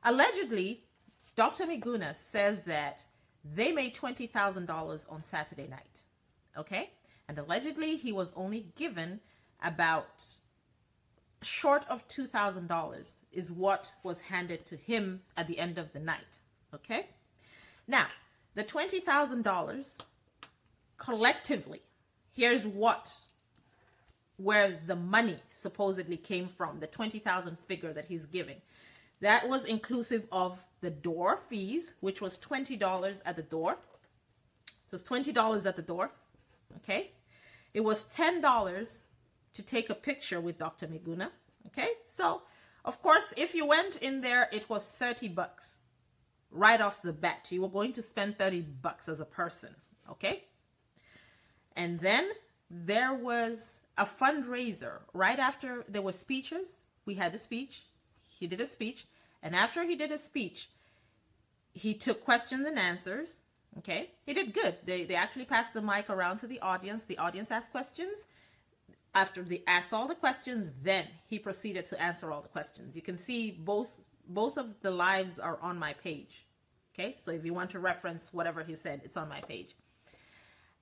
Allegedly, Dr. Miguna says that they made $20,000 on Saturday night. Okay? And allegedly, he was only given about short of $2,000 is what was handed to him at the end of the night. Okay? Now, the $20,000 collectively, here's where the money supposedly came from, the 20,000 figure that he's giving. That was inclusive of the door fees, which was $20 at the door. So it's $20 at the door. Okay. It was $10 to take a picture with Dr. Miguna. Okay. So, of course, if you went in there, it was $30 right off the bat. You were going to spend $30 as a person. Okay. And then there was a fundraiser right after there were speeches. We had a speech. He did a speech. And after he did a speech, he took questions and answers. Okay. He did good. They actually passed the mic around to the audience. The audience asked questions. After they asked all the questions, then he proceeded to answer all the questions. You can see both of the lives are on my page. Okay. So if you want to reference whatever he said, it's on my page.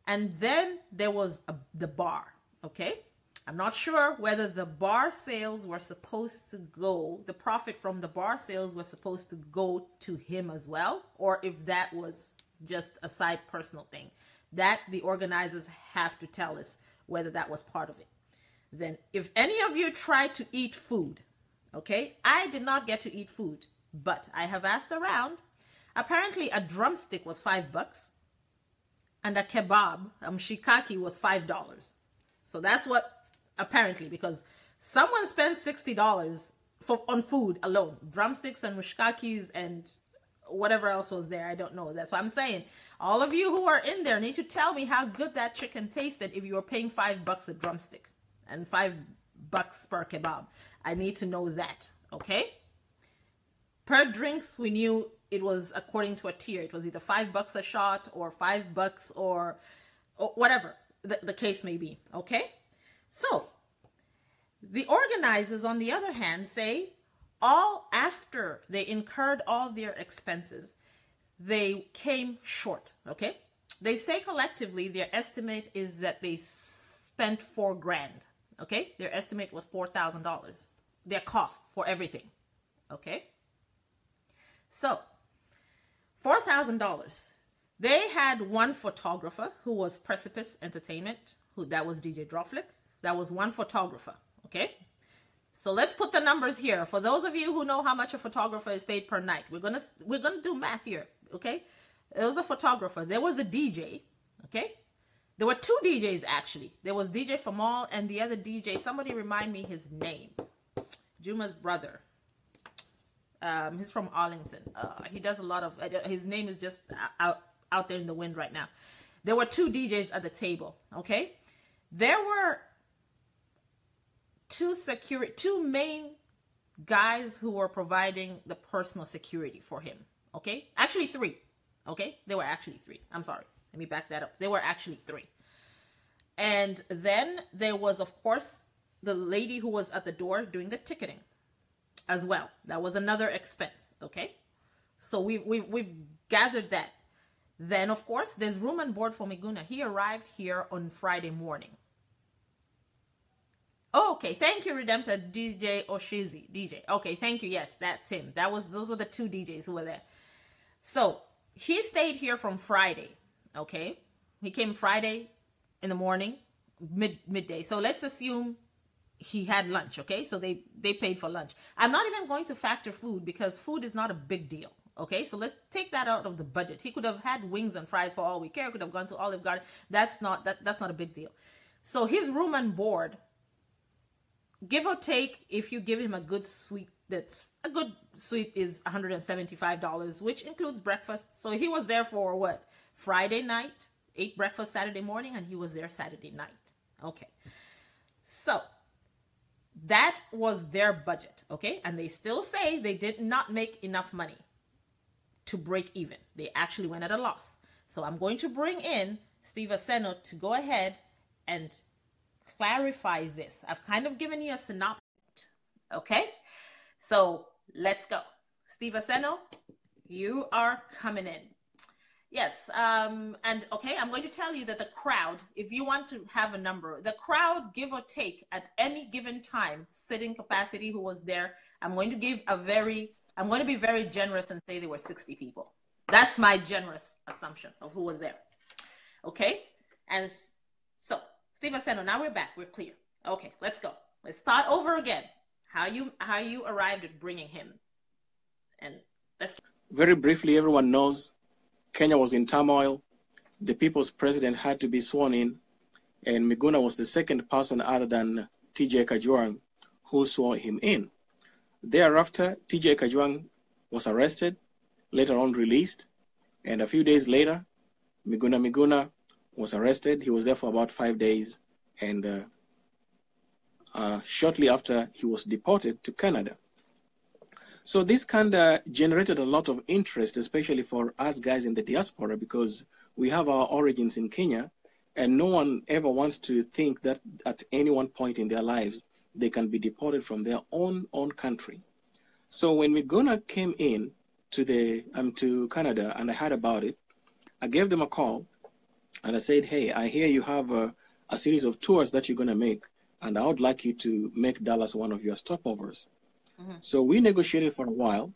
And then there was the bar. Okay. I'm not sure whether the bar sales were supposed to go, the profit from the bar sales was supposed to go to him as well, or if that was just a side personal thing. That the organizers have to tell us whether that was part of it. Then if any of you tried to eat food, okay, I did not get to eat food, but I have asked around. Apparently a drumstick was $5 and a kebab, shikaki, was $5. So that's what apparently, because someone spent $60 on food alone, drumsticks and mushkakis and whatever else was there. I don't know. That's what I'm saying. All of you who are in there need to tell me how good that chicken tasted if you were paying $5 a drumstick and $5 per kebab. I need to know that. Okay. Per drinks, we knew it was according to a tier. It was either $5 a shot or $5 or whatever the case may be. Okay. So, the organizers, on the other hand, say all after they incurred all their expenses, they came short, okay? They say collectively their estimate is that they spent $4 grand, okay? Their estimate was $4,000, their cost for everything, okay? So, $4,000. They had one photographer who was Precipice Entertainment, that was DJ Dropflick. That was one photographer. Okay. So let's put the numbers here. For those of you who know how much a photographer is paid per night, we're gonna do math here. Okay. There was a photographer. There was a DJ. Okay. There were two DJs actually. There was DJ Famal and the other DJ. Somebody remind me his name. Juma's brother. He's from Arlington. He does a lot of. His name is just out there in the wind right now. There were two DJs at the table. Okay. There were two main guys who were providing the personal security for him. Okay. Actually 3. Okay. There were actually 3. I'm sorry. Let me back that up. There were actually 3. And then there was, of course, the lady who was at the door doing the ticketing as well. That was another expense. Okay. So we've gathered that. Then, of course, there's room and board for Miguna. He arrived here on Friday morning. Oh, okay, thank you, Redemptor DJ Oshizi. DJ. Okay, thank you. Yes, that's him. Those were the two DJs who were there. So he stayed here from Friday. Okay, he came Friday in the morning, midday. So let's assume he had lunch. Okay, so they paid for lunch. I'm not even going to factor food because food is not a big deal. Okay, so let's take that out of the budget. He could have had wings and fries for all we care. Could have gone to Olive Garden. That's not a big deal. So his room and board, give or take, if you give him a good suite, is $175, which includes breakfast. So he was there for what? Friday night, ate breakfast Saturday morning, and he was there Saturday night. Okay. So that was their budget. Okay. And they still say they did not make enough money to break even. They actually went at a loss. So I'm going to bring in Steve Aseno to go ahead and clarify this. I've kind of given you a synopsis. Okay, so let's go. Steve Aseno, you are coming in. Yes, and okay, I'm going to tell you that the crowd, if you want to have a number, the crowd, give or take, at any given time, sitting capacity who was there, I'm going to be very generous and say there were 60 people. That's my generous assumption of who was there. Okay, and so Steve Aseno, now we're back, we're clear. Okay, let's go. Let's start over again. How you arrived at bringing him, and let's. Very briefly, everyone knows Kenya was in turmoil. The people's president had to be sworn in, and Miguna was the second person other than TJ Kajwang who swore him in. Thereafter, TJ Kajwang was arrested, later on released, and a few days later, Miguna was arrested. He was there for about 5 days, and shortly after, he was deported to Canada. So this kind of generated a lot of interest, especially for us guys in the diaspora, because we have our origins in Kenya, and no one ever wants to think that at any one point in their lives, they can be deported from their own country. So when Miguna came in to Canada and I heard about it, I gave them a call and I said, hey, I hear you have a series of tours that you're going to make, and I would like you to make Dallas one of your stopovers. So we negotiated for a while,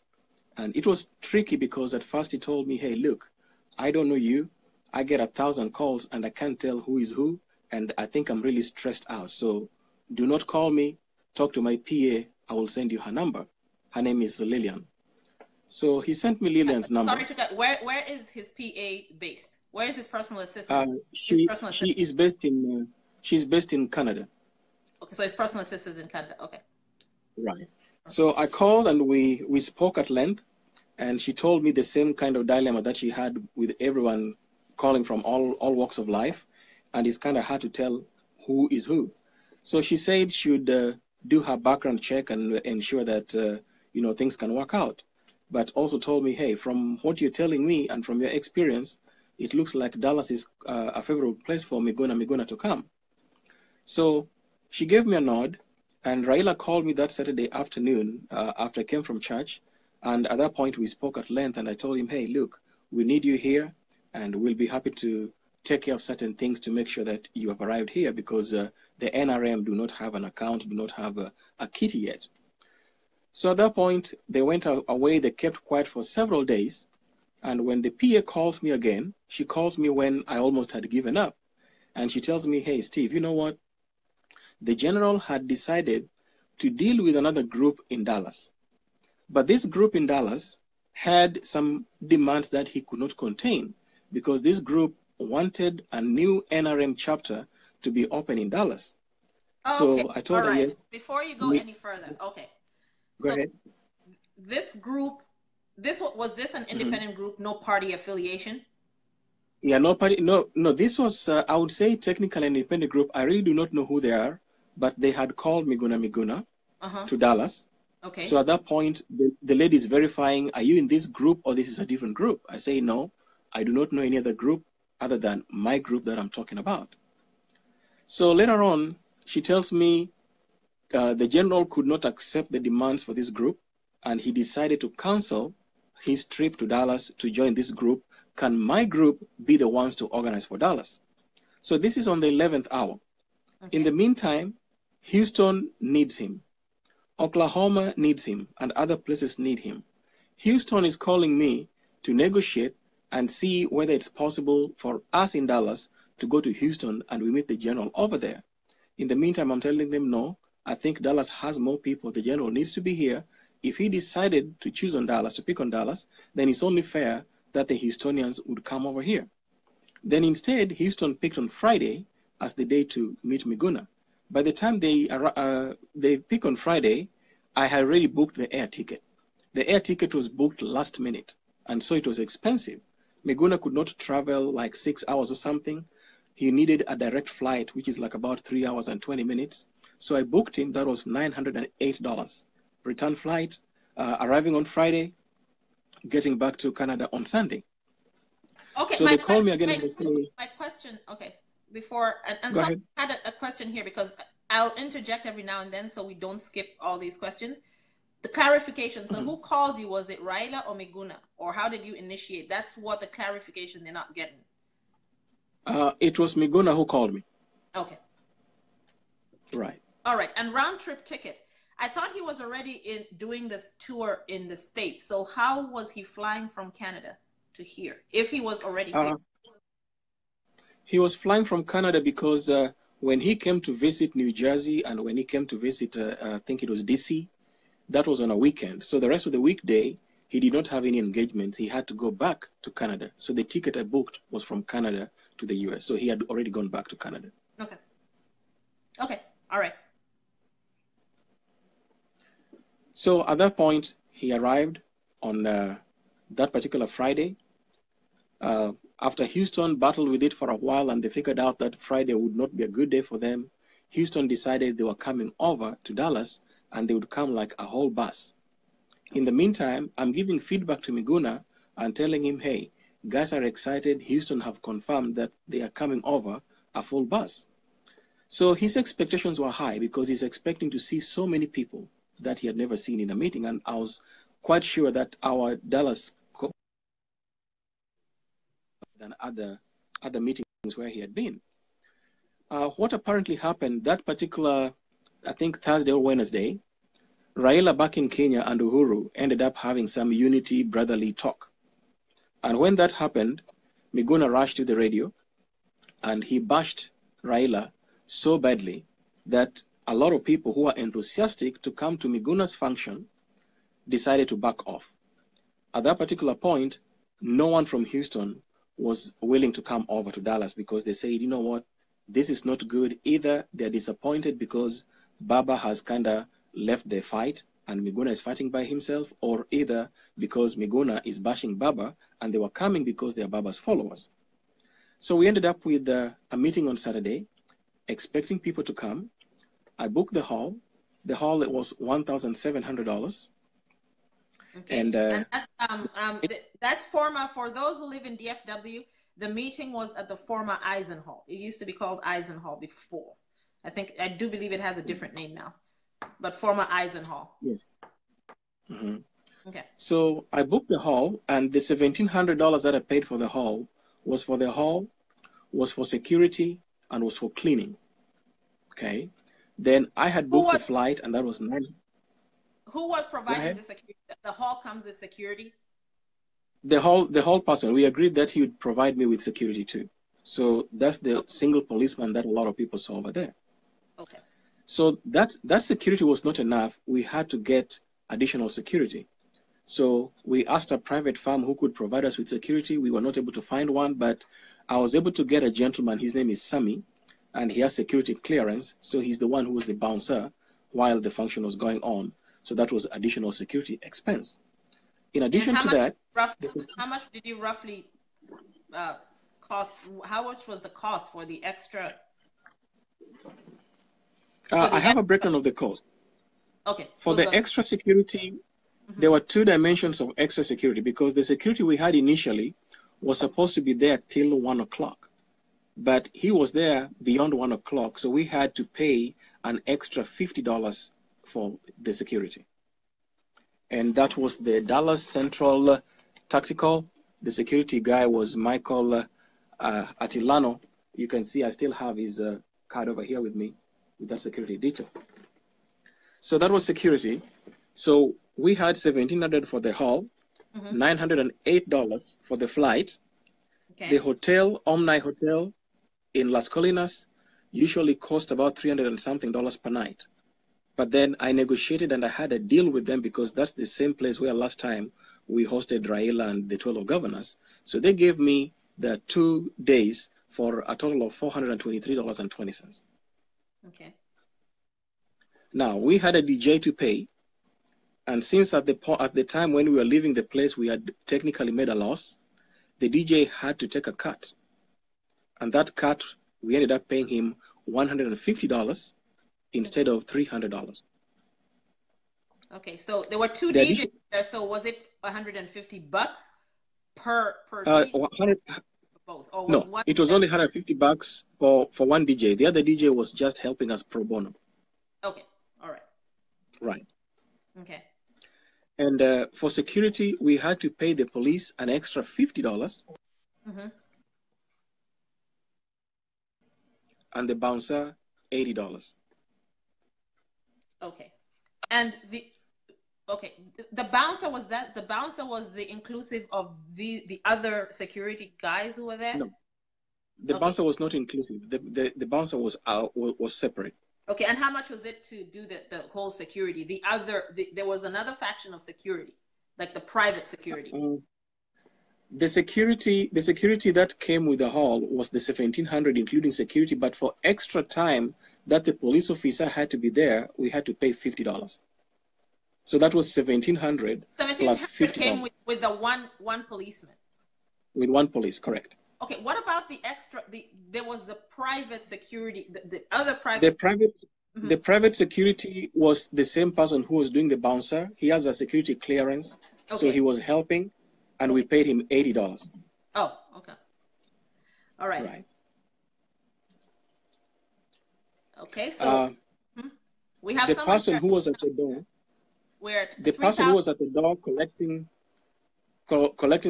and it was tricky because at first he told me, hey, look, I don't know you. I get 1,000 calls and I can't tell who is who, and I think I'm really stressed out. So do not call me. Talk to my PA. I will send you her number. Her name is Lillian. So he sent me Lillian's number. Sorry to cut. Where is his PA based? Where is his personal assistant? She's based in Canada. Okay, so his personal assistant is in Canada. Okay. Right. So I called and we spoke at length, and she told me the same kind of dilemma that she had with everyone calling from all walks of life, and it's kind of hard to tell who is who. So she said she would do her background check and ensure that things can work out, but also told me, hey, from what you're telling me and from your experience, it looks like Dallas is a favorable place for Miguna to come. So she gave me a nod. And Raila called me that Saturday afternoon after I came from church. And at that point, we spoke at length. And I told him, hey, look, we need you here. And we'll be happy to take care of certain things to make sure that you have arrived here, because the NRM do not have an account, do not have a kitty yet. So at that point, they went away. They kept quiet for several days. And when the PA calls me again, she calls me when I almost had given up. And she tells me, hey, Steve, you know what? The general had decided to deal with another group in Dallas. But this group in Dallas had some demands that he could not contain, because this group wanted a new NRM chapter to be open in Dallas. Okay. So I told her, yes. Before you go any further, okay. Go ahead. This group, was this an independent group, no party affiliation? Yeah, no party. No. This was, I would say, technically an independent group. I really do not know who they are. But they had called Miguna to Dallas. Okay. So at that point, the lady is verifying, are you in this group or this is a different group? I say, no, I do not know any other group other than my group that I'm talking about. So later on, she tells me the general could not accept the demands for this group, and he decided to cancel his trip to Dallas to join this group. Can my group be the ones to organize for Dallas? So this is on the 11th hour. Okay. In the meantime, Houston needs him. Oklahoma needs him, and other places need him. Houston is calling me to negotiate and see whether it's possible for us in Dallas to go to Houston and we meet the general over there. In the meantime, I'm telling them, no, I think Dallas has more people. The general needs to be here. If he decided to choose on Dallas, to pick on Dallas, then it's only fair that the Houstonians would come over here. Then instead, Houston picked on Friday as the day to meet Miguna. By the time they pick on Friday, I had already booked the air ticket. The air ticket was booked last minute, and so it was expensive. Miguna could not travel like 6 hours or something. He needed a direct flight, which is like about 3 hours and 20 minutes. So I booked him. That was $908. Return flight, arriving on Friday, getting back to Canada on Sunday. Okay, so they call me again and they say... My question, okay, before, and someone had a question here, because I'll interject every now and then so we don't skip all these questions. The clarification. So who called you? Was it Raila or Miguna? Or how did you initiate? That's what the clarification they're not getting. It was Miguna who called me. Okay. Right. All right. And round trip ticket. I thought he was already doing this tour in the States. So how was he flying from Canada to here, if he was already here? He was flying from Canada because when he came to visit New Jersey and when he came to visit, I think it was DC, that was on a weekend. So the rest of the weekday, he did not have any engagements. He had to go back to Canada. So the ticket I booked was from Canada to the US. So he had already gone back to Canada. Okay. Okay. All right. So at that point, he arrived on that particular Friday. After Houston battled with it for a while and they figured out that Friday would not be a good day for them, Houston decided they were coming over to Dallas and they would come like a whole bus. In the meantime, I'm giving feedback to Miguna and telling him, hey, guys are excited. Houston have confirmed that they are coming over a full bus. So his expectations were high because he's expecting to see so many people that he had never seen in a meeting. And I was quite sure that our Dallas than other meetings where he had been. What apparently happened that particular, I think Thursday or Wednesday, Raila back in Kenya and Uhuru ended up having some unity brotherly talk. And when that happened, Miguna rushed to the radio and he bashed Raila so badly that a lot of people who were enthusiastic to come to Miguna's function decided to back off. At that particular point, no one from Houston was willing to come over to Dallas because they said, you know what, this is not good. Either they're disappointed because Baba has kind of left the fight and Miguna is fighting by himself, or either because Miguna is bashing Baba and they were coming because they are Baba's followers. So we ended up with a meeting on Saturday, expecting people to come. I booked the hall. The hall, it was $1,700. Okay. And that's former, for those who live in DFW, the meeting was at the former Eisenhall. It used to be called Eisenhall before. I do believe it has a different name now, but former Eisenhall. Yes. Mm-hmm. Okay. So I booked the hall, and the $1,700 that I paid for the hall, was for security, and was for cleaning. Okay. Then I had booked the flight, and that was $9. Who was providing the security? The hall comes with security? The hall person, we agreed that he would provide me with security too. So that's the single policeman that a lot of people saw over there. Okay. So that security was not enough. We had to get additional security. So we asked a private firm who could provide us with security. We were not able to find one, but I was able to get a gentleman. His name is Sami, and he has security clearance. So he's the one who was the bouncer while the function was going on. So that was additional security expense. In addition to that, how much did you roughly cost? How much was the cost for the extra? I have a breakdown of the cost. Okay. For the extra security, there were two dimensions of extra security because the security we had initially was supposed to be there till 1 o'clock. But he was there beyond 1 o'clock, so we had to pay an extra $50 for the security. And that was the Dallas Central Tactical. The security guy was Michael Atilano. You can see I still have his card over here with me with that security detail. So that was security. So we had $1,700 for the hall, $908 for the flight. Okay. The hotel, Omni Hotel in Las Colinas, usually cost about $300 and something per night. But then I negotiated and I had a deal with them because that's the same place where last time we hosted Raila and the 12 governors. So they gave me the 2 days for a total of $423.20. Okay. Now, we had a DJ to pay. And since at the time when we were leaving the place, we had technically made a loss, the DJ had to take a cut. And that cut, we ended up paying him $150 instead of $300. Okay, so there were two DJs there. So was it $150 per DJ? Both, or was no, it was only $150 for one DJ. The other DJ was just helping us pro bono. Okay, all right. Right. Okay. And for security, we had to pay the police an extra $50 and the bouncer $80. Okay. And the bouncer was that, the bouncer was the inclusive of the other security guys who were there? No, the Okay. bouncer was not inclusive. The bouncer was separate. Okay, and how much was it to do the whole security? There was another faction of security, like the private security. The security that came with the hall was the 1,700, including security. But for extra time that the police officer had to be there, we had to pay $50. So that was 1,700 plus $50 came with the one policeman. With one police, correct. Okay, what about the extra? There was the private security, the other private. The private security was the same person who was doing the bouncer. He has a security clearance, so he was helping, and we paid him $80. Oh, okay. All right. Right. Okay, so we have the person who was at the door. The person who was at the door collecting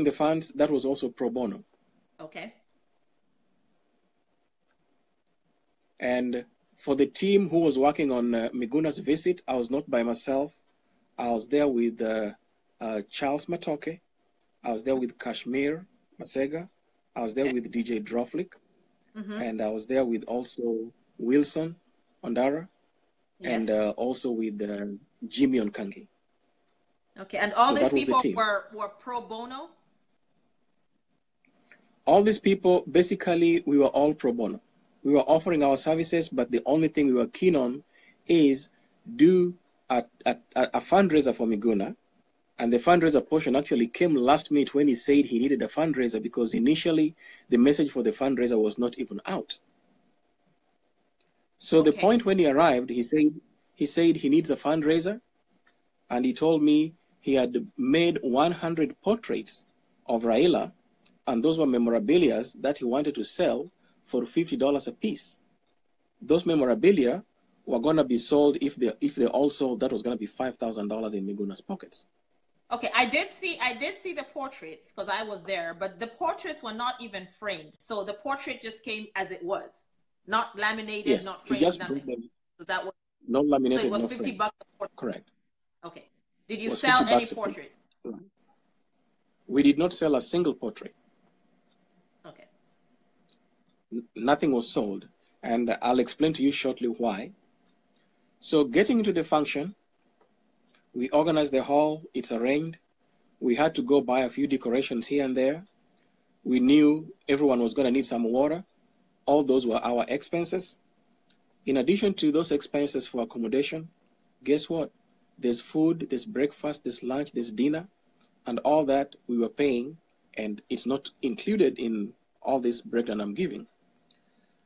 the funds, that was also pro bono. Okay. And for the team who was working on Miguna's visit, I was not by myself. I was there with Charles Matoke. I was there with Kashmir Masega. I was there with DJ Droflik. And I was there with also Wilson Ondara. And also with Jimmy Onkangi. Okay, and all these people were pro bono? All these people, basically, we were all pro bono. We were offering our services, but the only thing we were keen on is do a fundraiser for Miguna. And the fundraiser portion actually came last minute when he said he needed a fundraiser, because initially the message for the fundraiser was not even out. So the point when he arrived, he said he needs a fundraiser, and he told me he had made 100 portraits of Raila, and those were memorabilia that he wanted to sell for $50 a piece. Those memorabilia were going to be sold. If they all sold, that was going to be $5,000 in Miguna's pockets. Okay, I did see the portraits because I was there, but the portraits were not even framed. So the portrait just came as it was, not laminated, not framed, he just nothing. them. So that was not laminated, so it was not $50 framed. a portrait. Correct. Okay. Did you sell any portraits? We did not sell a single portrait. Okay. Nothing was sold, and I'll explain to you shortly why. So getting into the function, we organized the hall. It's arranged. We had to go buy a few decorations here and there. We knew everyone was going to need some water. All those were our expenses. In addition to those expenses for accommodation, guess what? There's food, there's breakfast, there's lunch, there's dinner, and all that we were paying, and it's not included in all this breakdown I'm giving.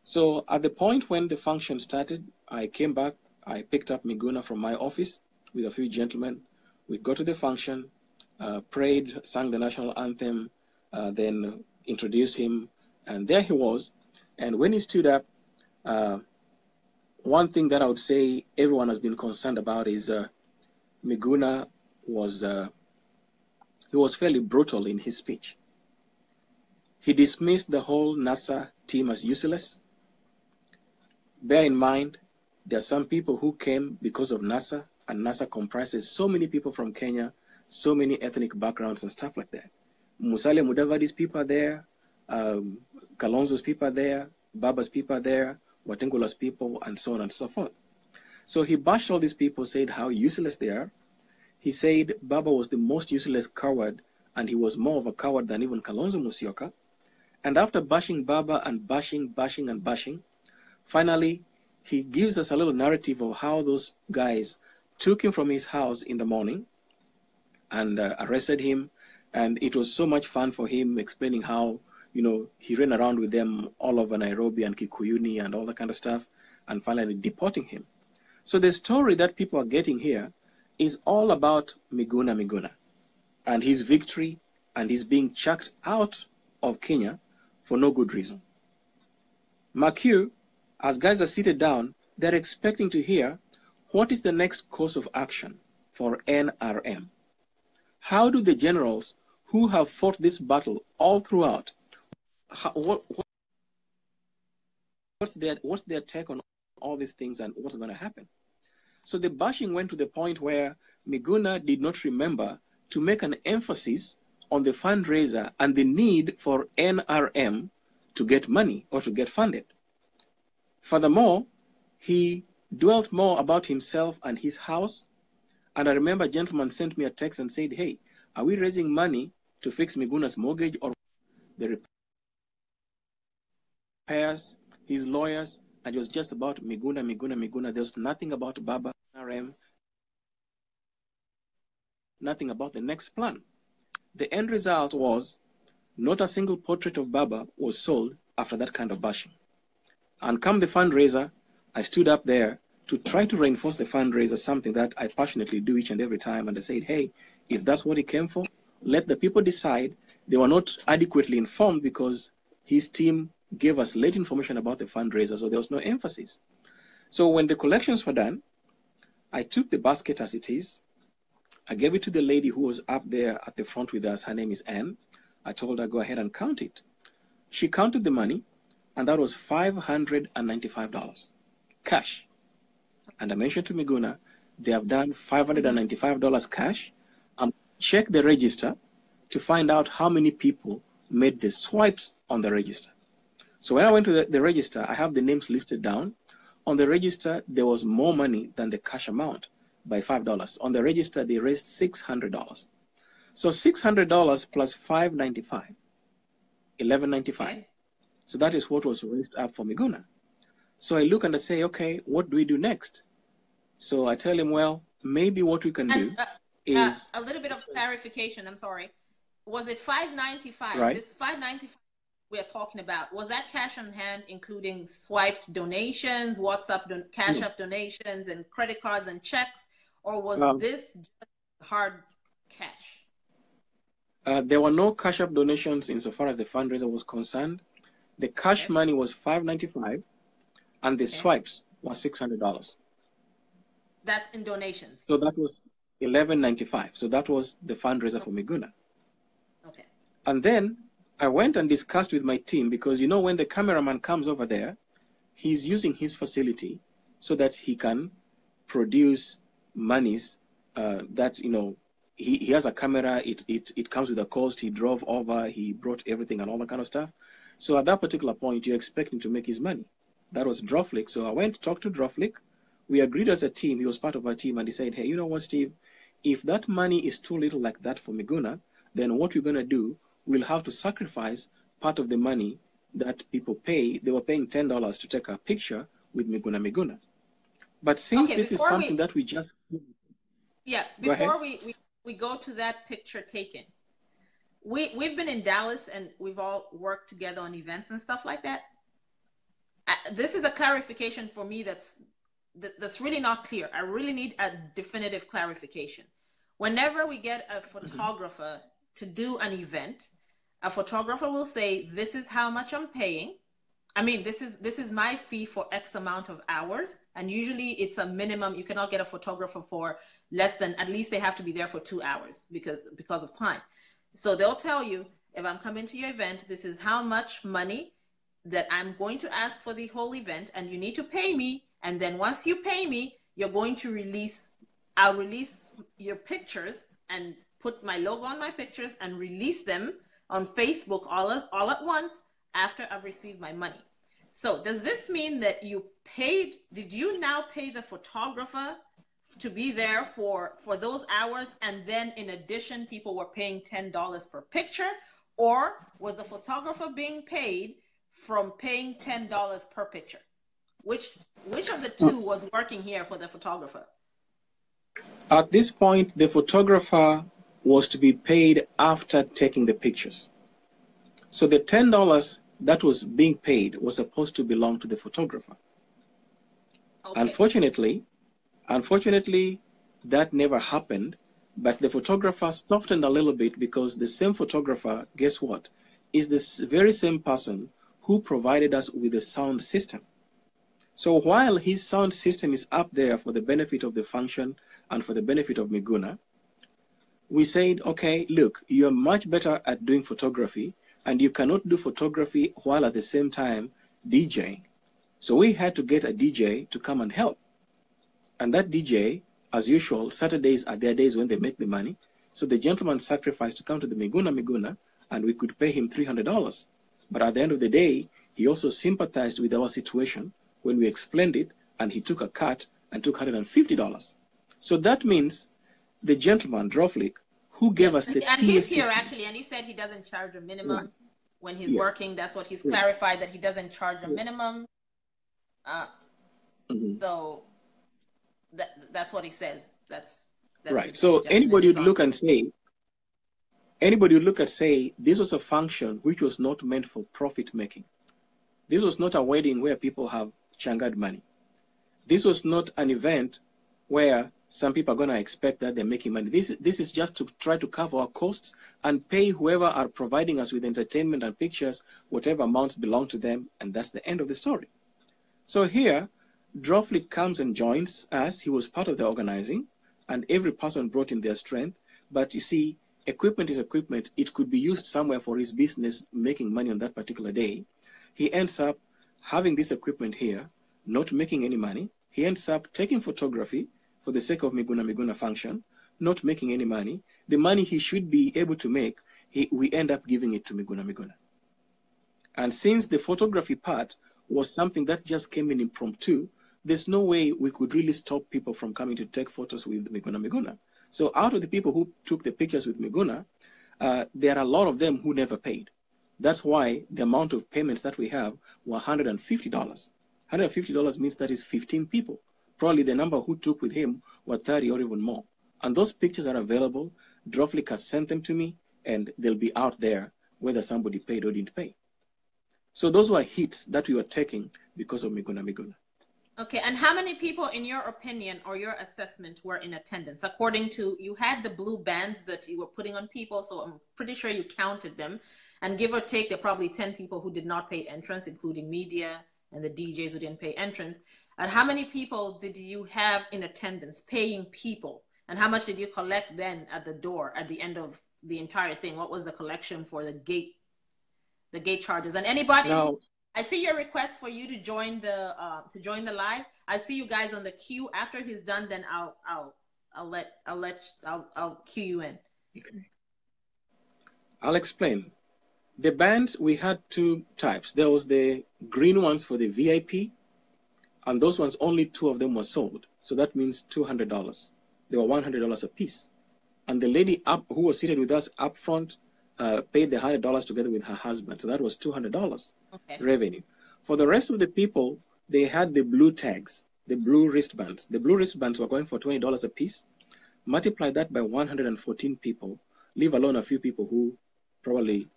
So at the point when the function started, I came back, I picked up Miguna from my office with a few gentlemen. We got to the function, prayed, sang the national anthem, then introduced him, and there he was. And when he stood up, one thing that I would say everyone has been concerned about is Miguna was fairly brutal in his speech. He dismissed the whole NASA team as useless. Bear in mind, there are some people who came because of NASA, and NASA comprises so many people from Kenya, so many ethnic backgrounds and stuff like that. Musalia Mudavadi's people are there, Kalonzo's people are there, Baba's people are there, Watengula's people, and so on and so forth. So he bashed all these people, said how useless they are. He said Baba was the most useless coward, and he was more of a coward than even Kalonzo Musyoka. And after bashing Baba and bashing, finally, he gives us a little narrative of how those guys took him from his house in the morning and arrested him. And it was so much fun for him explaining how, he ran around with them all over Nairobi and Kikuyuni and all that kind of stuff, and finally deporting him. So the story that people are getting here is all about Miguna and his victory and his being chucked out of Kenya for no good reason. Makiu, as guys are seated down, they're expecting to hear what is the next course of action for NRM. How do the generals who have fought this battle all throughout, what's their take on all these things and what's going to happen? So the bashing went to the point where Miguna did not remember to make an emphasis on the fundraiser and the need for NRM to get money or to get funded. Furthermore, he dwelt more about himself and his house. And I remember a gentleman sent me a text and said, hey, are we raising money to fix Miguna's mortgage or the repairs, his lawyers? And it was just about Miguna. There's nothing about Baba, NRM, nothing about the next plan. The end result was not a single portrait of Baba was sold after that kind of bashing. And come the fundraiser, I stood up there to try to reinforce the fundraiser, something that I passionately do each and every time. And I said, hey, if that's what he came for, let the people decide. They were not adequately informed because his team gave us late information about the fundraiser, so there was no emphasis. So when the collections were done, I took the basket as it is. I gave it to the lady who was up there at the front with us. Her name is Anne. I told her, go ahead and count it. She counted the money, and that was $595 cash. And I mentioned to Miguna, they have done $595 cash. Check the register to find out how many people made the swipes on the register. So when I went to the register, I have the names listed down. On the register, there was more money than the cash amount by $5. On the register, they raised $600. So $600 plus $595, $1195. So that is what was raised up for Miguna. So I look and I say, okay, what do we do next? So I tell him, well, maybe what we can do is a little bit of clarification. I'm sorry. Was it $595? Right. This $595 we are talking about, was that cash on hand, including swiped donations, WhatsApp, Cash App donations, and credit cards and checks, or was this just hard cash? There were no Cash App donations insofar as the fundraiser was concerned. The cash money was $595, and the swipes was $600. That's in donations. So that was $1195. So that was the fundraiser for Miguna. Okay. And then I went and discussed with my team because, you know, when the cameraman comes over there, he's using his facility so that he can produce monies that, you know, he has a camera, it comes with a cost, he drove over, he brought everything and all that kind of stuff. So at that particular point, you're expecting to make his money. That was Drawflick. So I went to talk to Drawflick. We agreed as a team, he was part of our team, and he said, hey, you know what, Steve, if that money is too little like that for Miguna, then what we're going to do, we'll have to sacrifice part of the money that people pay. They were paying $10 to take a picture with Miguna. But since this is something that we just... Yeah, before we go to that picture taken, we've been in Dallas and we've all worked together on events and stuff like that. This is a clarification for me that's really not clear. I really need a definitive clarification. Whenever we get a photographer to do an event, a photographer will say, this is how much I'm paying. I mean, this is my fee for X amount of hours. And usually it's a minimum. You cannot get a photographer for less than, at least they have to be there for 2 hours because of time. So they'll tell you, if I'm coming to your event, this is how much money that I'm going to ask for the whole event, and you need to pay me. And then once you pay me, you're going to I'll release your pictures and put my logo on my pictures and release them on Facebook all at once after I've received my money. So does this mean that did you now pay the photographer to be there for those hours, and then in addition, people were paying $10 per picture? Or was the photographer being paid from paying $10 per picture? Which of the two was working here for the photographer? At this point, the photographer was to be paid after taking the pictures. So the $10 that was being paid was supposed to belong to the photographer. Okay. Unfortunately, that never happened, but the photographer softened a little bit because the same photographer, guess what, is the very same person who provided us with the sound system. So while his sound system is up there for the benefit of the function and for the benefit of Miguna, we said, okay, look, you're much better at doing photography, and you cannot do photography while at the same time DJing. So we had to get a DJ to come and help. And that DJ, as usual, Saturdays are their days when they make the money. So the gentleman sacrificed to come to the Miguna, and we could pay him $300. But at the end of the day, he also sympathized with our situation when we explained it, and he took a cut and took $150. So that means the gentleman, Droflik, who gave us the and PA he's here system, actually, and he said he doesn't charge a minimum right, when he's yes, working. That's what he's clarified, that he doesn't charge a minimum. So that's what he says. That's right. his So testimony is on. anybody would look and say, this was a function which was not meant for profit making. This was not a wedding where people have changad money. This was not an event where some people are going to expect that they're making money. This is just to try to cover our costs and pay whoever are providing us with entertainment and pictures, whatever amounts belong to them, and that's the end of the story. So here, Droflik comes and joins us. He was part of the organizing, and every person brought in their strength. But you see, equipment is equipment. It could be used somewhere for his business, making money on that particular day. He ends up having this equipment here, not making any money. He ends up taking photography for the sake of Miguna function, not making any money. The money he should be able to make, we end up giving it to Miguna. And since the photography part was something that just came in impromptu, there's no way we could really stop people from coming to take photos with Miguna. So out of the people who took the pictures with Miguna, there are a lot of them who never paid. That's why the amount of payments that we have were $150. $150 means that is 15 people. Probably the number who took with him were 30 or even more. And those pictures are available. Droflik has sent them to me, and they'll be out there whether somebody paid or didn't pay. So those were hits that we were taking because of Miguna. Okay, and how many people, in your opinion or your assessment, were in attendance? According to, you had the blue bands that you were putting on people, so I'm pretty sure you counted them. And give or take, there are probably 10 people who did not pay entrance, including media and the DJs who didn't pay entrance. And how many people did you have in attendance, paying people? And how much did you collect then at the door at the end of the entire thing? What was the collection for the gate charges? And anybody Now, I see your request for you to join the live. I see you guys on the queue. After he's done, then I'll queue you in. Okay. I'll explain. The bands, we had two types. There was the green ones for the VIP, and those ones, only two of them were sold. So that means $200. They were $100 a piece. And the lady who was seated with us up front paid the $100 together with her husband. So that was $200 revenue. For the rest of the people, they had the blue tags, the blue wristbands. The blue wristbands were going for $20 a piece. Multiply that by 114 people, leave alone a few people who probably,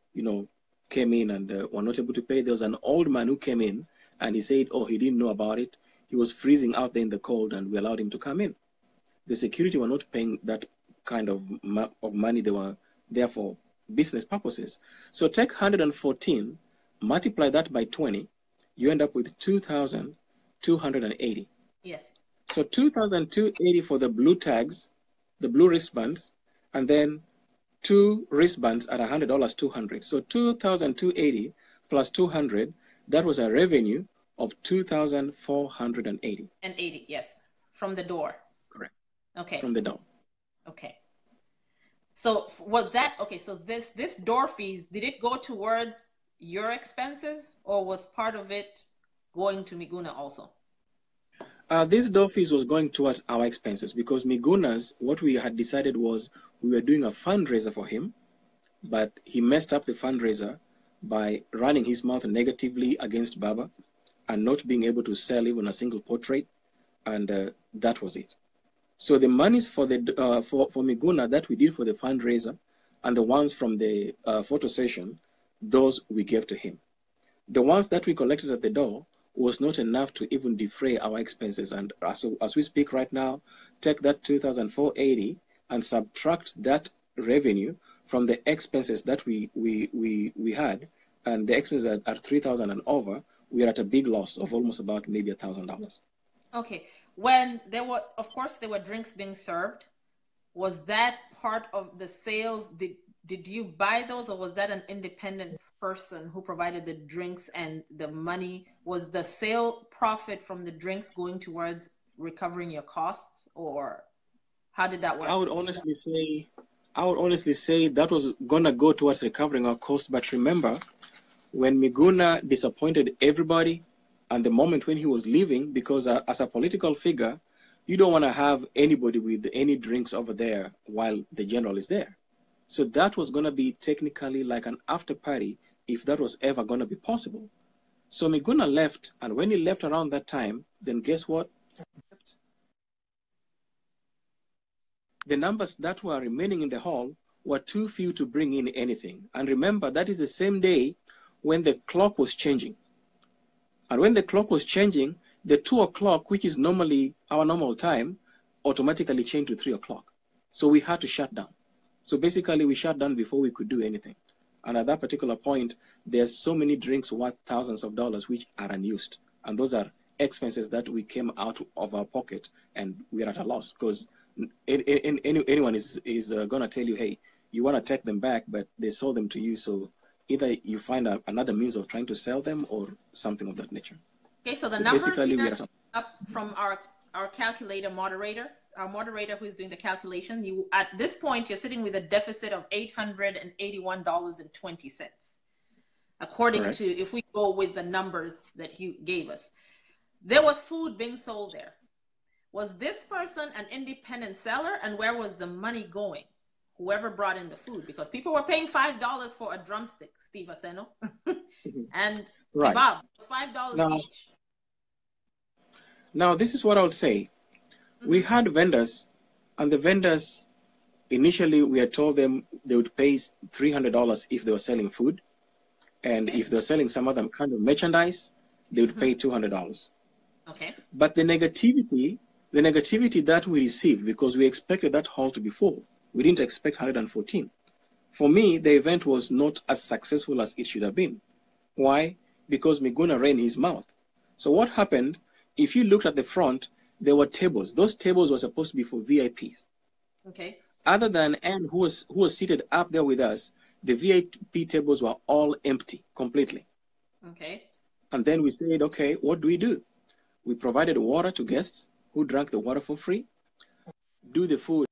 came in and were not able to pay. There was an old man who came in and he said, he didn't know about it. He was freezing out there in the cold and we allowed him to come in. The security were not paying that kind of money. They were there for business purposes. So take 114, multiply that by 20, you end up with 2,280. Yes. So 2,280 for the blue tags, the blue wristbands, and then 2 wristbands at $100, 200. So 2,280 plus 200, that was a revenue of 2,480. And 80, yes, from the door. Correct. Okay. From the door. Okay. So was that okay? So this door fees, did it go towards your expenses, or was part of it going to Miguna also? This door fees was going towards our expenses because Miguna's, what we had decided was we were doing a fundraiser for him, but he messed up the fundraiser by running his mouth negatively against Baba and not being able to sell even a single portrait, and that was it. So the monies for the for Miguna that we did for the fundraiser and the ones from the photo session, those we gave to him. The ones that we collected at the door was not enough to even defray our expenses. And so as we speak right now, take that 2,480 and subtract that revenue from the expenses that we had, and the expenses are 3,000 and over, we are at a big loss of almost about maybe $1,000. Okay. When there were, of course, there were drinks being served. was that part of the sales? Did you buy those, or was that an independent person who provided the drinks and the money? Was the sale profit from the drinks going towards recovering your costs, or how did that work? I would honestly say that was gonna go towards recovering our cost. But remember, when Miguna disappointed everybody, and the moment when he was leaving, because as a political figure, you don't want to have anybody with any drinks over there while the general is there. So that was going to be technically like an after party, if that was ever going to be possible. So Miguna left, and when he left around that time, then guess what? The numbers that were remaining in the hall were too few to bring in anything. And remember, that is the same day when the clock was changing. And when the clock was changing, the 2 o'clock, which is normally our normal time, automatically changed to 3 o'clock. So we had to shut down. So basically, we shut down before we could do anything. And at that particular point, there's so many drinks worth thousands of dollars which are unused. And those are expenses that we came out of our pocket, and we're at a loss, because anyone is going to tell you, hey, you want to take them back, but they sold them to you. So either you find another means of trying to sell them or something of that nature. Okay, so the numbers here up from our calculator moderator, our moderator who is doing the calculation, you at this point, you're sitting with a deficit of $881.20. According Correct. to, if we go with the numbers that you gave us. There was food being sold there. Was this person an independent seller, and where was the money going? Whoever brought in the food, because people were paying $5 for a drumstick, Steve Aseno, and right. kebab was $5 each. Now, this is what I would say. We had vendors, and the vendors, initially we had told them they would pay $300 if they were selling food. And if they're selling some other kind of merchandise, they would pay $200. Okay. But the negativity that we received, because we expected that hall to be full, we didn't expect 114. For me, the event was not as successful as it should have been. Why? Because Miguna ran his mouth. So what happened, if you looked at the front, there were tables. Those tables were supposed to be for VIPs. Okay. Other than Anne, who was seated up there with us, the VIP tables were all empty completely. Okay. And then we said, okay, what do? We provided water to guests who drank the water for free, do the food,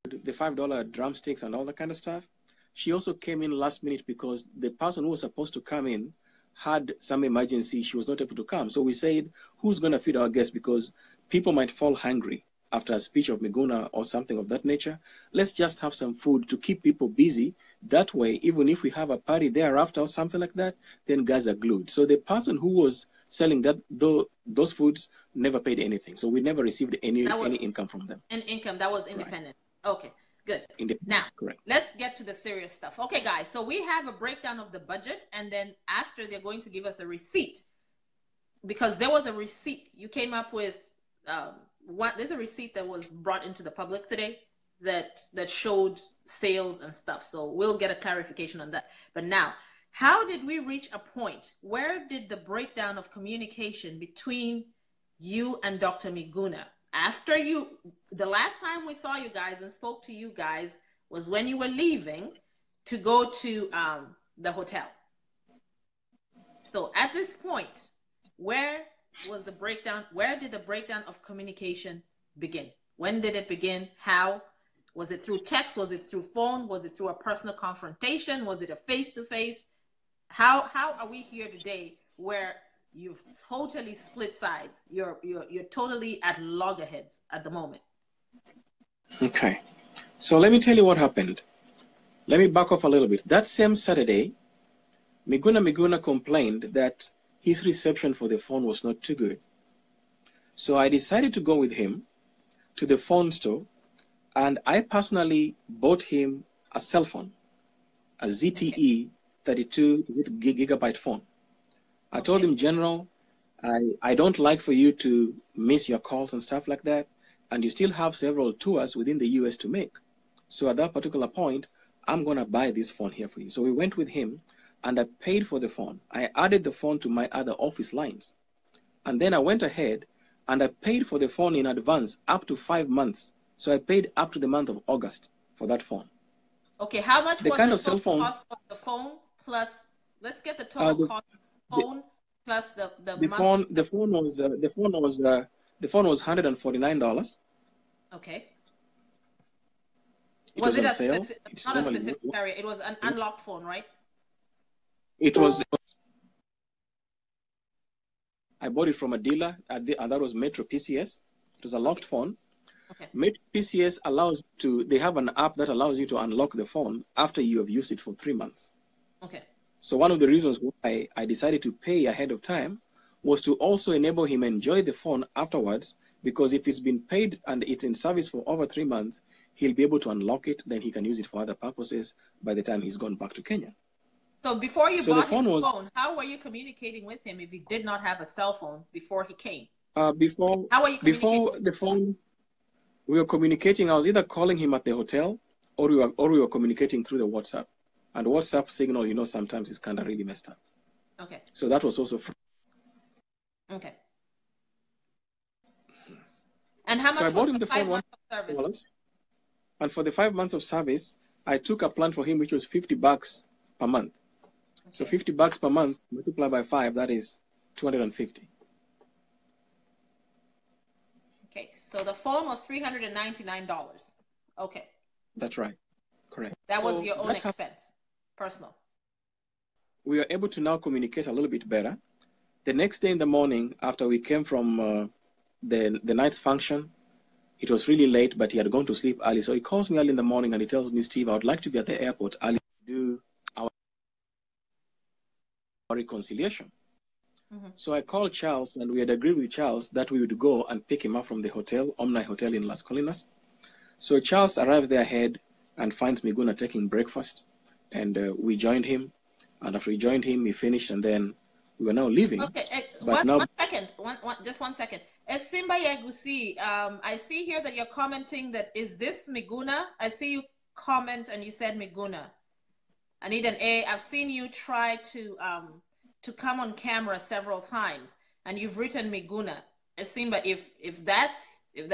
the $5 drumsticks and all that kind of stuff. She also came in last minute because the person who was supposed to come in had some emergency. She was not able to come. So we said, who's going to feed our guests? Because people might fall hungry after a speech of Miguna or something of that nature. Let's just have some food to keep people busy. That way, even if we have a party thereafter or something like that, then guys are glued. So the person who was selling those foods never paid anything. So we never received any income from them. An income that was independent. Right. Okay, good. Now, correct. Let's get to the serious stuff. Okay, guys, so we have a breakdown of the budget, and then after they're going to give us a receipt, because there was a receipt you came up with. There's a receipt that was brought into the public today that showed sales and stuff. So we'll get a clarification on that. But now, how did we reach a point? Where did the breakdown of communication between you and Dr. Miguna, after the last time we saw you guys and spoke to you guys was when you were leaving to go to the hotel. So at this point, where was the breakdown? Where did the breakdown of communication begin? When did it begin? How? Was it through text? Was it through phone? Was it through a personal confrontation? Was it a face-to-face? How are we here today where you've totally split sides? You're totally at loggerheads at the moment. Okay. So let me tell you what happened. Let me back off a little bit. That same Saturday, Miguna complained that his reception for the phone was not too good. So I decided to go with him to the phone store, and I personally bought him a cell phone, a ZTE 32 gigabyte phone. I told him, General, I don't like for you to miss your calls and stuff like that, and you still have several tours within the US to make. So at that particular point, I'm going to buy this phone here for you. So we went with him, and I paid for the phone. I added the phone to my other office lines. And then I went ahead and I paid for the phone in advance up to 5 months. So I paid up to the month of August for that phone. Okay, how much The was kind the of cell total phones, cost of the phone plus, let's get the total cost of the phone plus the monthly. the phone was $149. Okay. It was Was it on a sale. specific, It's not a normally specific area? It was an unlocked phone, right? it was. I bought it from a dealer, and that was Metro PCS. It was a locked phone. Okay. Metro PCS allows to. They have an app that allows you to unlock the phone after you have used it for 3 months. Okay. So one of the reasons why I decided to pay ahead of time was to also enable him enjoy the phone afterwards, because if it's been paid and it's in service for over 3 months, he'll be able to unlock it, then he can use it for other purposes by the time he's gone back to Kenya. So before you So the bought him phone the was phone, how were you communicating with him if he did not have a cell phone before he came? before How were you communicating? the phone, we were communicating. I was either calling him at the hotel, or we were communicating through the WhatsApp. And WhatsApp signal, you know, sometimes is kind of really messed up. Okay. So that was also free. Okay. And how So I much bought was him the the phone 5 months of service? $1, and for the 5 months of service, I took a plan for him which was $50 per month. Okay. So $50 per month multiplied by 5, that is $250. Okay, so the phone was $399. Okay. That's right. Correct. That was your own expense, personal. We were able to now communicate a little bit better. The next day in the morning, after we came from the night's function, it was really late, but he had gone to sleep early. So he calls me early in the morning and he tells me, Steve, I would like to be at the airport early to do our reconciliation. Mm-hmm. So I called Charles, and we had agreed with Charles that we would go and pick him up from the hotel, Omni Hotel in Las Colinas. So Charles arrives there ahead and finds Miguna taking breakfast, and we joined him. And after we joined him, he finished, and then we were now leaving. Okay, but one second. Just 1 second. Simba Yagusi, I see here that you're commenting that, is this Miguna? I see you comment and you said Miguna. I need an A. I've seen you try to come on camera several times, and you've written Miguna. Simba, if that's is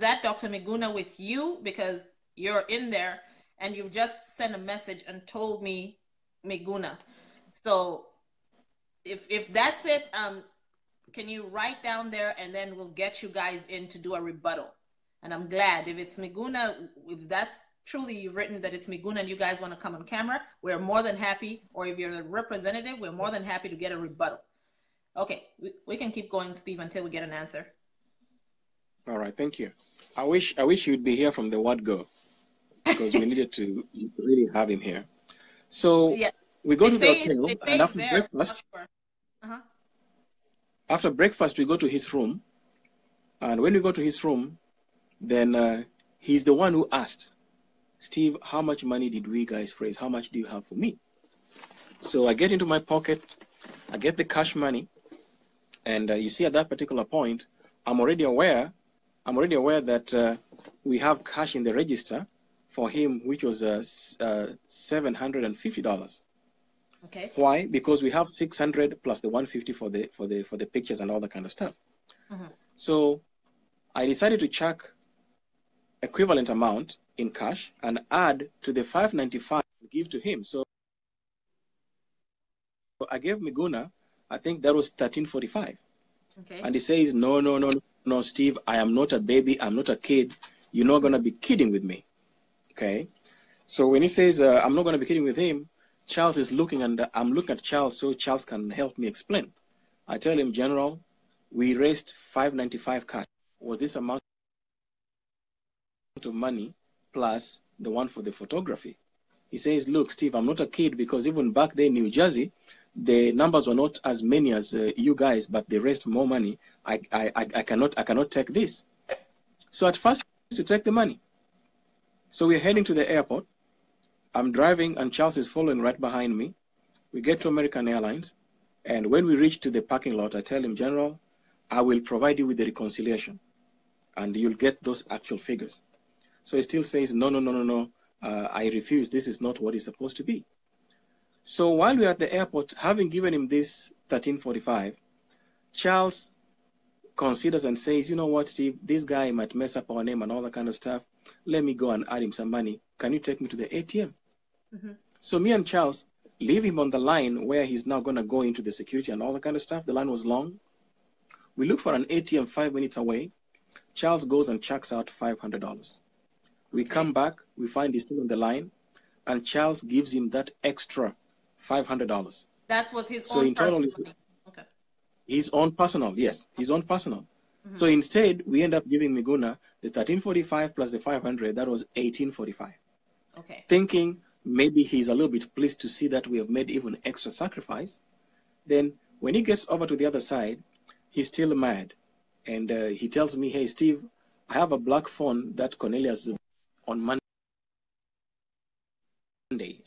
that Dr. Miguna with you? Because you're in there and you've just sent a message and told me Miguna. So if that's it, can you write down there, and then we'll get you guys in to do a rebuttal. And I'm glad if it's Miguna, if that's truly you've written that it's Miguna and you guys want to come on camera, we're more than happy. Or if you're the representative, we're more than happy to get a rebuttal. Okay, we can keep going, Steve, until we get an answer. All right, thank you. I wish you'd be here from the word go, because we needed to really have him here. So yeah, we go to the hotel, and after breakfast, after breakfast, we go to his room. And when we go to his room, then he's the one who asked, Steve, how much money did we guys raise? How much do you have for me? So I get into my pocket, I get the cash money, and you see at that particular point, I'm already aware that we have cash in the register for him, which was $750. Okay. Why? Because we have 600 plus the 150 for the pictures and all that kind of stuff. Mm-hmm. So I decided to check equivalent amount in cash and add to the 595 and give to him. So I gave Miguna, I think that was 1345. Okay. And he says, no, Steve, I am not a baby. I'm not a kid. You're not going to be kidding with me. Okay. So when he says, I'm not going to be kidding with him, Charles is looking, and I'm looking at Charles so Charles can help me explain. I tell him, General, we raised 595 cash. Was this amount of money plus the one for the photography? He says, look, Steve, I'm not a kid, because even back there in New Jersey, the numbers were not as many as you guys, but they raised more money. I cannot take this. So at first, to take the money. So we're heading to the airport. I'm driving, and Charles is following right behind me. We get to American Airlines, and when we reach to the parking lot, I tell him, General, I will provide you with the reconciliation, and you'll get those actual figures. So he still says, no, I refuse. This is not what it's supposed to be. So while we're at the airport, having given him this 1345, Charles considers and says, you know what, Steve, this guy might mess up our name and all that kind of stuff. Let me go and add him some money. Can you take me to the ATM? Mm-hmm. So me and Charles leave him on the line where he's now going to go into the security and all that kind of stuff. The line was long. We look for an ATM 5 minutes away. Charles goes and checks out $500. We come back. We find he's still on the line. And Charles gives him that extra $500. That was his so own in total, personal. Okay. His own personal, yes, his own personal. Mm-hmm. So instead, we end up giving Miguna the 1345 plus the 500. That was 1845. Okay. Thinking maybe he's a little bit pleased to see that we have made even extra sacrifice. Then when he gets over to the other side, he's still mad. And he tells me, hey, Steve, I have a black phone that Cornelius on Monday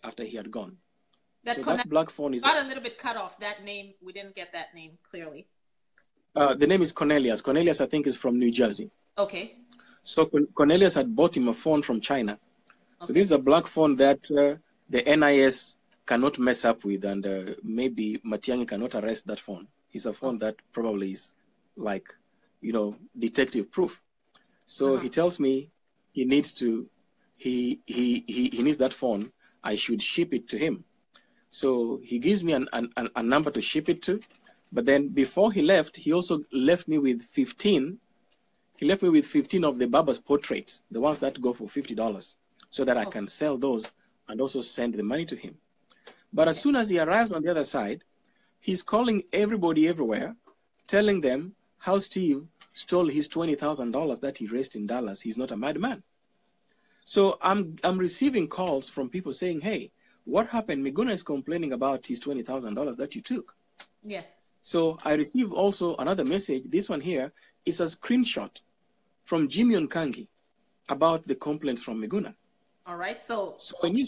after he had gone. That black phone is... got a little bit cut off. That name, we didn't get that name clearly. The name is Cornelius. Cornelius, I think, is from New Jersey. Okay. So Cornelius had bought him a phone from China. Okay. So this is a black phone that the NIS cannot mess up with, and maybe Matiang'i cannot arrest that phone. It's a phone that probably is like, detective proof. So he tells me he needs to, he needs that phone. I should ship it to him. So he gives me a number to ship it to. But then before he left, he also left me with 15. He left me with 15 of the Baba's portraits, the ones that go for $50, so that I can sell those and also send the money to him. But as soon as he arrives on the other side, he's calling everybody everywhere, telling them how Steve stole his $20,000 that he raised in Dallas. He's not a madman. So I'm receiving calls from people saying, hey, what happened? Miguna is complaining about his $20,000 that you took. Yes. So I received also another message. This one here is a screenshot from Jimmy Onkangi about the complaints from Miguna. All right. So when you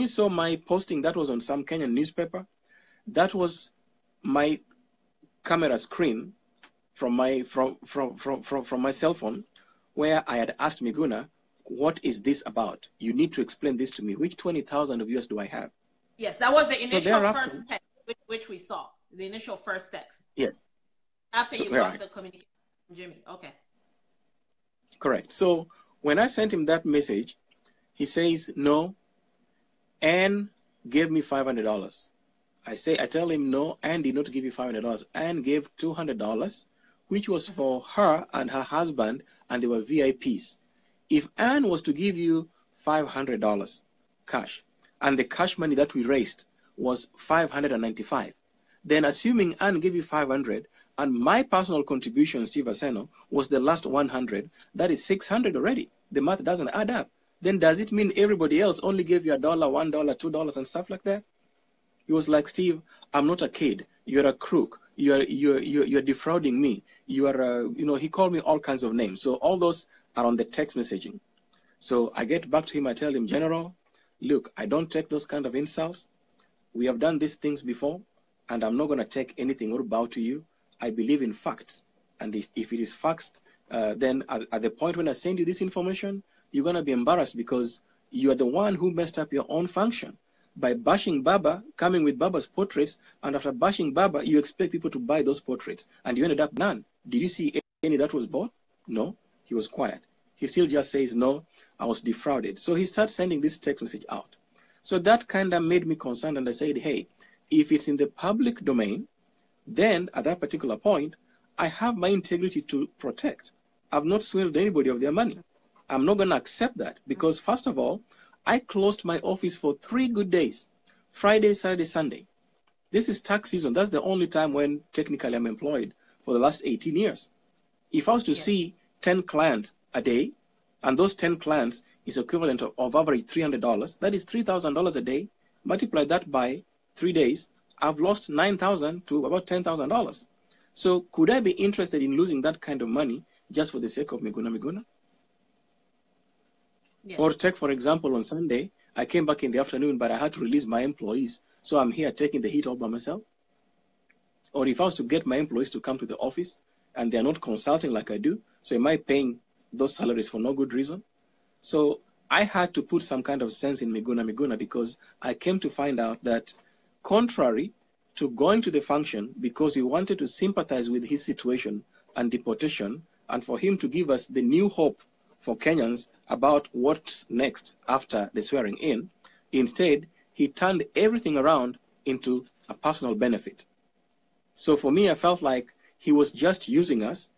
saw my posting that was on some Kenyan newspaper, that was my camera screen from my cell phone, where I had asked Miguna, what is this about? You need to explain this to me. Which 20,000 of US do I have? Yes, that was the initial first text which we saw. The initial first text. Yes. After you got the communication from Jimmy. Okay. Correct. So when I sent him that message, he says, no, Anne gave me $500. I tell him, no, Anne did not give you $500. Anne gave $200, which was for her and her husband, and they were VIPs. If Anne was to give you $500 cash, and the cash money that we raised was $595, then assuming Anne gave you $500, and my personal contribution, Steve Aseno, was the last $100, that is $600 already. The math doesn't add up. Then does it mean everybody else only gave you $1, $1, $2, and stuff like that? He was like, Steve, I'm not a kid. You're a crook. You're defrauding me. You are, he called me all kinds of names. So all those are on the text messaging. So I get back to him. I tell him, General, look, I don't take those kind of insults. We have done these things before, and I'm not going to take anything or bow to you. I believe in facts. And if it is facts, then at the point when I send you this information, you're going to be embarrassed because you are the one who messed up your own function by bashing Baba, coming with Baba's portraits, and after bashing Baba, you expect people to buy those portraits, and you ended up none. Did you see any that was bought? No. He was quiet. He still just says, no, I was defrauded. So he starts sending this text message out. So that kind of made me concerned, and I said, hey, if it's in the public domain, then at that particular point, I have my integrity to protect. I've not swindled anybody of their money. I'm not going to accept that because, first of all, I closed my office for 3 good days, Friday, Saturday, Sunday. This is tax season. That's the only time when technically I'm employed for the last 18 years. If I was to see 10 clients a day, and those 10 clients is equivalent of average $300, that is $3,000 a day. Multiply that by 3 days, I've lost $9,000 to about $10,000. So could I be interested in losing that kind of money just for the sake of Miguna? Yes. Or take, for example, on Sunday, I came back in the afternoon, but I had to release my employees. So I'm here taking the heat all by myself. Or if I was to get my employees to come to the office and they're not consulting like I do, so am I paying those salaries for no good reason? So I had to put some kind of sense in Miguna because I came to find out that contrary to going to the function because we wanted to sympathize with his situation and deportation, and for him to give us the new hope for Kenyans about what's next after the swearing in. Instead, he turned everything around into a personal benefit. So for me, I felt like he was just using us.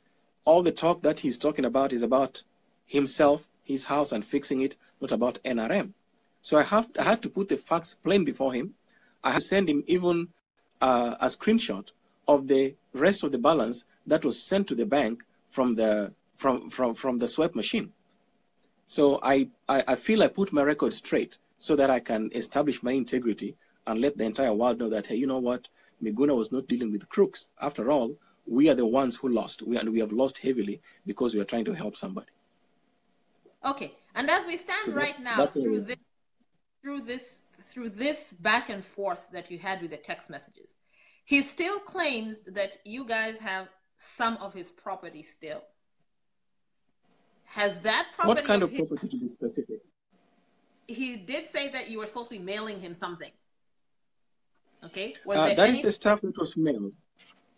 All the talk that he's talking about is about himself, his house, and fixing it, not about NRM. So I had to put the facts plain before him. I had to send him even a screenshot of the rest of the balance that was sent to the bank from the swipe machine. So I feel I put my record straight so that I can establish my integrity and let the entire world know that, hey, you know what? Miguna was not dealing with crooks. After all, we are the ones who lost. We have lost heavily because we are trying to help somebody. Okay, and as we stand right now through this back and forth that you had with the text messages, he still claims that you guys have some of his property still. Has that property? What kind of property to be specific? He did say that you were supposed to be mailing him something. Okay, that is the stuff that was mailed.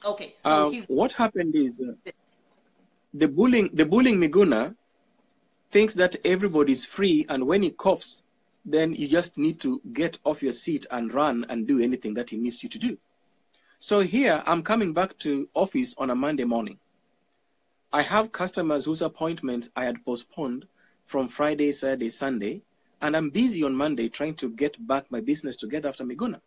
Okay, so what happened is the bullying Miguna thinks that everybody's free, and when he coughs, then you just need to get off your seat and run and do anything that he needs you to do. So here, I'm coming back to office on a Monday morning. I have customers whose appointments I had postponed from Friday, Saturday, Sunday, and I'm busy on Monday trying to get back my business together after Miguna.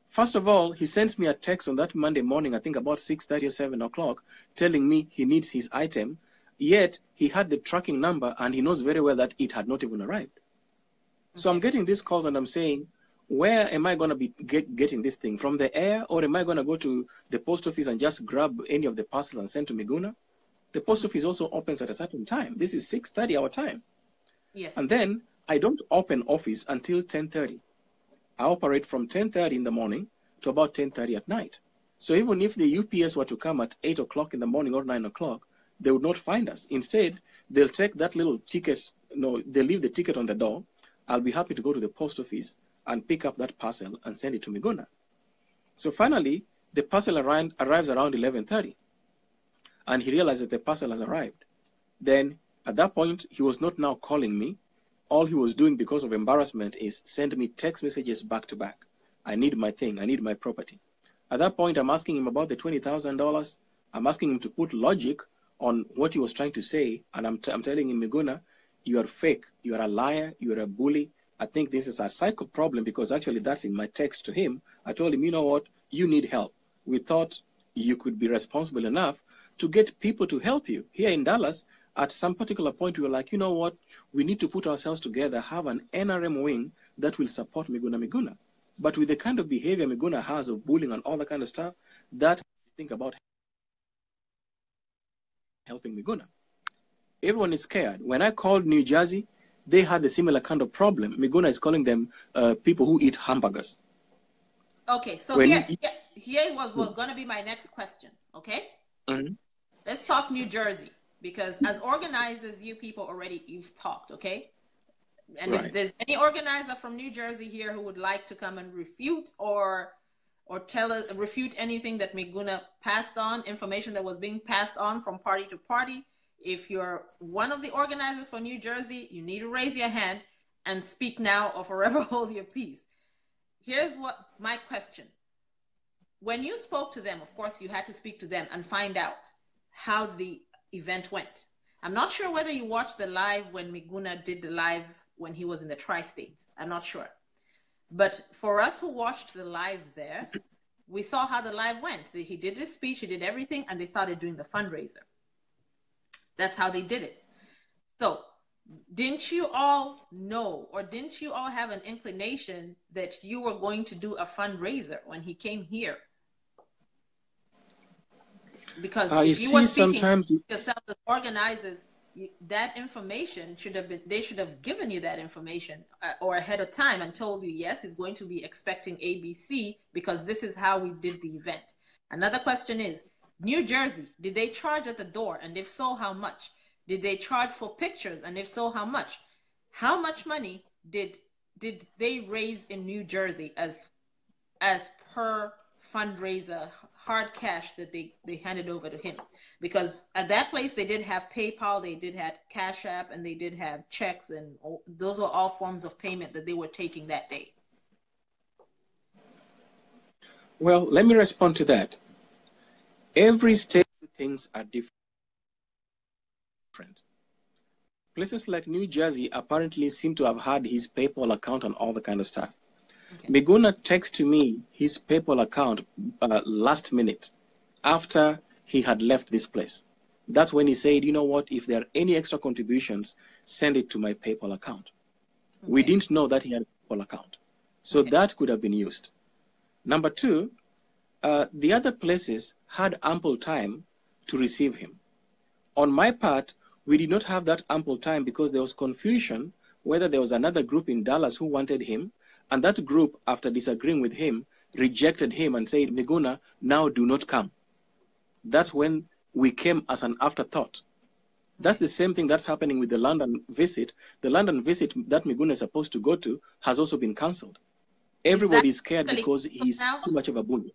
First of all, he sends me a text on that Monday morning, I think about 6:30 or 7 o'clock, telling me he needs his item, yet he had the tracking number and he knows very well that it had not even arrived. Okay. So I'm getting these calls and I'm saying, where am I going to be getting this thing? From the air, or am I going to go to the post office and just grab any of the parcels and send to Miguna? The post office also opens at a certain time. This is 6:30 our time. Yes. And then I don't open office until 10:30. I operate from 10:30 in the morning to about 10:30 at night. So even if the UPS were to come at 8 o'clock in the morning or 9 o'clock, they would not find us. Instead, they'll take that little ticket. No, they leave the ticket on the door. I'll be happy to go to the post office and pick up that parcel and send it to Miguna. So finally, the parcel arrives around 11:30, and he realizes the parcel has arrived. Then, at that point, he was not now calling me. All he was doing because of embarrassment is send me text messages back to back. I need my thing. I need my property. At that point, I'm asking him about the $20,000. I'm asking him to put logic on what he was trying to say, and I'm telling him, Miguna, you are fake. You are a liar. You are a bully. I think this is a psycho problem, because actually that's in my text to him. I told him, you know what? You need help. We thought you could be responsible enough to get people to help you. Here in Dallas, at some particular point, we were like, you know what? We need to put ourselves together, have an NRM wing that will support Miguna. But with the kind of behavior Miguna has of bullying and all that kind of stuff, that think about helping Miguna. Everyone is scared. When I called New Jersey, they had a similar kind of problem. Miguna is calling them people who eat hamburgers. Okay, so here was going to be my next question, okay? Mm-hmm. Let's talk New Jersey, because as organizers, you've talked, okay? And right. If there's any organizer from New Jersey here who would like to come and refute or refute anything that Miguna passed on, information that was being passed on from party to party, if you're one of the organizers for New Jersey, you need to raise your hand and speak now or forever hold your peace. Here's what my question. When you spoke to them, of course, you had to speak to them and find out how the event went. I'm not sure whether you watched the live when Miguna did the live when he was in the tri-state. I'm not sure. But for us who watched the live there, we saw how the live went. He did his speech, he did everything, and they started doing the fundraiser. That's how they did it. So didn't you all know, or didn't you all have an inclination that you were going to do a fundraiser when he came here? Because if you were speaking yourself as organizers, that information they should have given you that information or ahead of time and told you, yes, he's going to be expecting ABC because this is how we did the event. Another question is, New Jersey, did they charge at the door? And if so, how much? Did they charge for pictures? And if so, how much? How much money did they raise in New Jersey as as per fundraiser hard cash that they handed over to him, because at that place they did have PayPal, they did have Cash App, and they did have checks, and those were all forms of payment that they were taking that day. Well, let me respond to that. Every state things are different. Places like New Jersey apparently seem to have had his PayPal account and all the kind of stuff. Okay. Miguna texted me his PayPal account last minute after he had left this place. That's when he said, you know what, if there are any extra contributions, send it to my PayPal account. Okay. We didn't know that he had a PayPal account. So okay. That could have been used. Number two, the other places had ample time to receive him. On my part, we did not have that ample time because there was confusion whether there was another group in Dallas who wanted him, and that group, after disagreeing with him, rejected him and said, Miguna, now do not come. That's when we came as an afterthought. That's the same thing that's happening with the London visit. The London visit that Miguna is supposed to go to has also been cancelled. Everybody is scared because he's too much of a bully.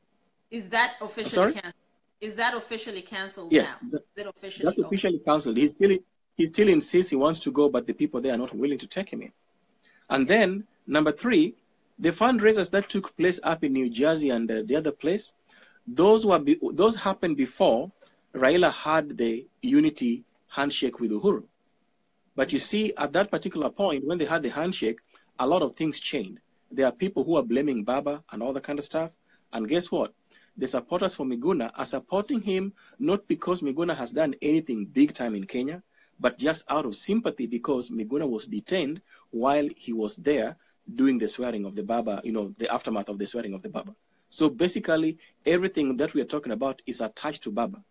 Is that officially cancelled? Is that officially cancelled yes, now? That's officially cancelled. He still insists he wants to go, but the people there are not willing to take him in. And then, number three, the fundraisers that took place up in New Jersey and the other place, those happened before Raila had the unity handshake with Uhuru. But you see, at that particular point, when they had the handshake, a lot of things changed. There are people who are blaming Baba and all that kind of stuff. And guess what? The supporters for Miguna are supporting him not because Miguna has done anything big time in Kenya, but just out of sympathy because Miguna was detained while he was there doing the swearing of the Baba, the aftermath of the swearing of the Baba. So basically, everything that we are talking about is attached to Baba,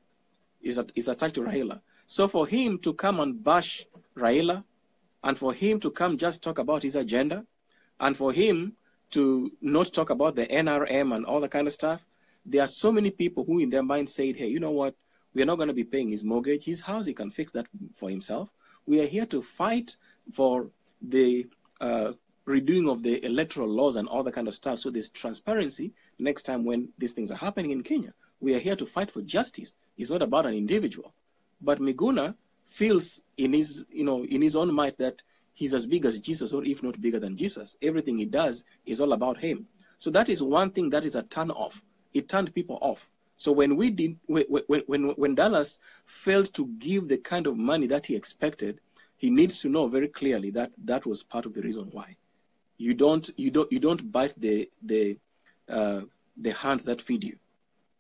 is attached to Raila. So for him to come and bash Raila, and for him to come just talk about his agenda, and for him to not talk about the NRM and all that kind of stuff, there are so many people who in their mind said, hey, you know what? We are not going to be paying his mortgage. His house, he can fix that for himself. We are here to fight for the redoing of the electoral laws and all that kind of stuff. So there's transparency next time when these things are happening in Kenya. We are here to fight for justice. It's not about an individual. But Miguna feels in his own mind that he's as big as Jesus, or if not bigger than Jesus. Everything he does is all about him. So that is one thing that is a turn off. It turned people off. So when Dallas failed to give the kind of money that he expected, he needs to know very clearly that that was part of the reason why. You don't bite the hands that feed you.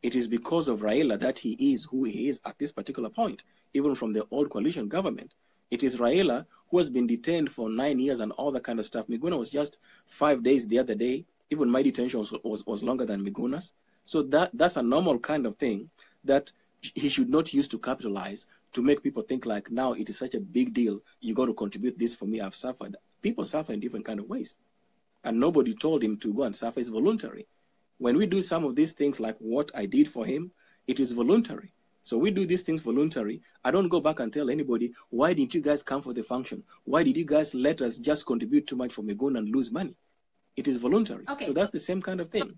It is because of Raila that he is who he is at this particular point, even from the old coalition government. It is Raila who has been detained for 9 years and all that kind of stuff. Miguna was just 5 days the other day. Even my detention was longer than Miguna's. So that's a normal kind of thing that he should not use to capitalize, to make people think like, now it is such a big deal, you got to contribute this for me, I've suffered. People suffer in different kind of ways. And nobody told him to go and suffer. It's voluntary. When we do some of these things like what I did for him, it is voluntary. So we do these things voluntary. I don't go back and tell anybody, why didn't you guys come for the function? Why did you guys let us just contribute too much for Miguna and lose money? It is voluntary. Okay. So that's the same kind of thing.